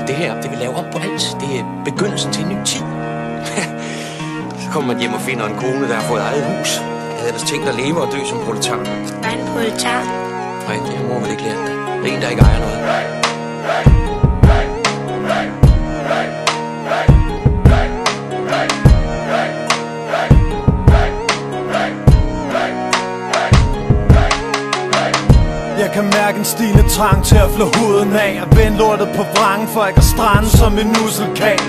det her, det vil lave op på alt. Det er begyndelsen til en ny tid. Så kommer man hjem og finder en kone, der har fået eget hus. Jeg havde ellers tænkt at leve og dø som proletar. Hvad er en proletar? Nej, det har mor vel ikke lært dig. Det er en, der ikke ejer noget. Jeg kan mærke en stigende trang til at flå huden af og vende lortet på vrangen for ikke at strande som en nusselkage.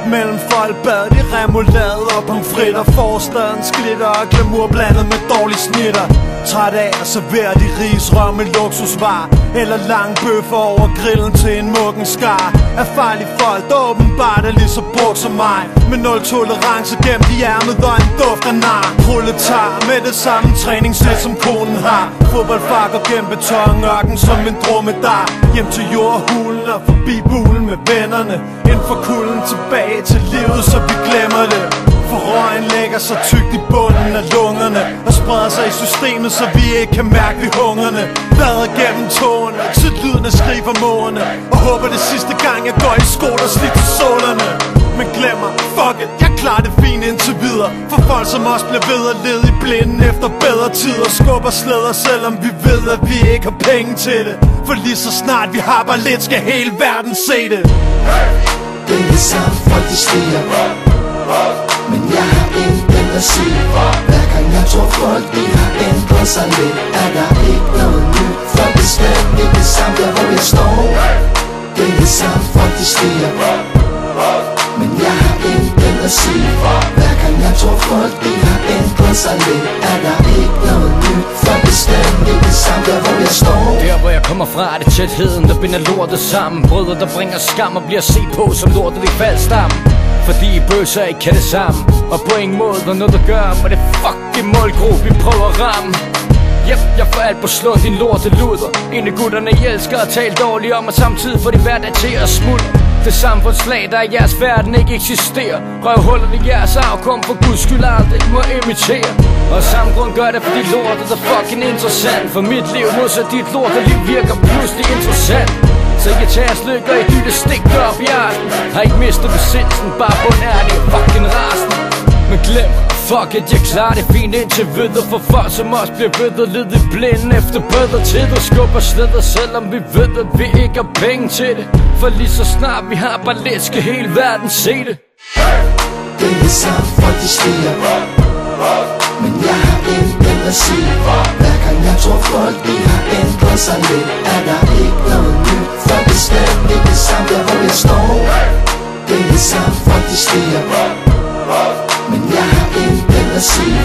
Mellem folk bad de remoulade og pomfritter. Forstadens glitter og glamour blandet med dårlige snitter. Træt af at servere de risrøv med luksusvarer eller lange bøffer over grillen til en muggen skar af farlige folk, der åbenbart er lige så brugt som mig, med nul tolerance gemt i ærmet og en duft af nar. Proletar med det samme træningssæt som konen har. Fodboldfar går gennem betonørken som en dromedar. Hjem til jordhulen og forbi bulen med vennerne. Ind for kulden tilbage til livet, så vi glemmer det. For røgen lægger sig tykt i bunden af lungerne og spreder sig i systemet, så vi ikke kan mærke vi hungrende. Vader gennem tårene til lyden af skrig fra mågerne, og håber det sidste gang jeg går i sko, der slidt til sålerne. Men glemmer, fuck it, jeg klarer det fint indtil videre. For folk som os bliver ved at lede i blinden efter bedre tider. Skubber slæder, selvom vi ved at vi ikke har penge til det. For lige så snart vi har bare lidt, skal hele verden se det. Det er det samme, folk de stiger, men jeg har intet at sige. Hver gang jeg tror folk de har ændret sig lidt, er der ikke noget nyt. Folk er slet ikke det samme der hvor jeg står. Det er det samme, folk de stiger, men jeg har intet at sige. Hver gang jeg tror folk de har ændret sig lidt, er der ikke noget nyt. Folk er slet ikke det samme der hvor jeg står. Der hvor jeg kommer fra er det tætheden der binder lortet sammen. Brødre der bringer skam og bliver set på som lortet i faldstamme. Fordi bøsser ikke kan det samme, og på ingen måde der noget der gør med det fucking målgruppe vi prøver at ramme. Yep, jeg får alt på slå din lorte luder. En af gutterne I elsker at tale dårligt om, og samtidig får de hverdag til at smuldre. Det samfundslag der i jeres verden ikke eksisterer. Røvhullerne i jeres afkom for guds skyld aldrig må imitere. Og samme grund gør det fordi lortet er fucking interessant. For mit liv modsat dit lorteliv virker pludselig interessant. Så jeg tager lykker i dytte stik op i aften. Har ikke mistet besindelsen, bare på nærlig og fucking rasen. Men glem, fuck it, jeg klarer det fint indtil videre. For folk som os bliver ved at lede i blinden efter bedre tider. Skubber slæder, selvom vi ved at vi ikke har penge til det. For lige så snart vi har bare lidt, skal hele verden se det. Det er det samme, folk de stiger, men jeg har intet at sige. Hver gang jeg tror folk de har ændret sig lidt, er der ikke noget nyt. Folk er slet ikke det samme der hvor jeg står. Det er det samme, folk de stiger, men jeg har intet at sige.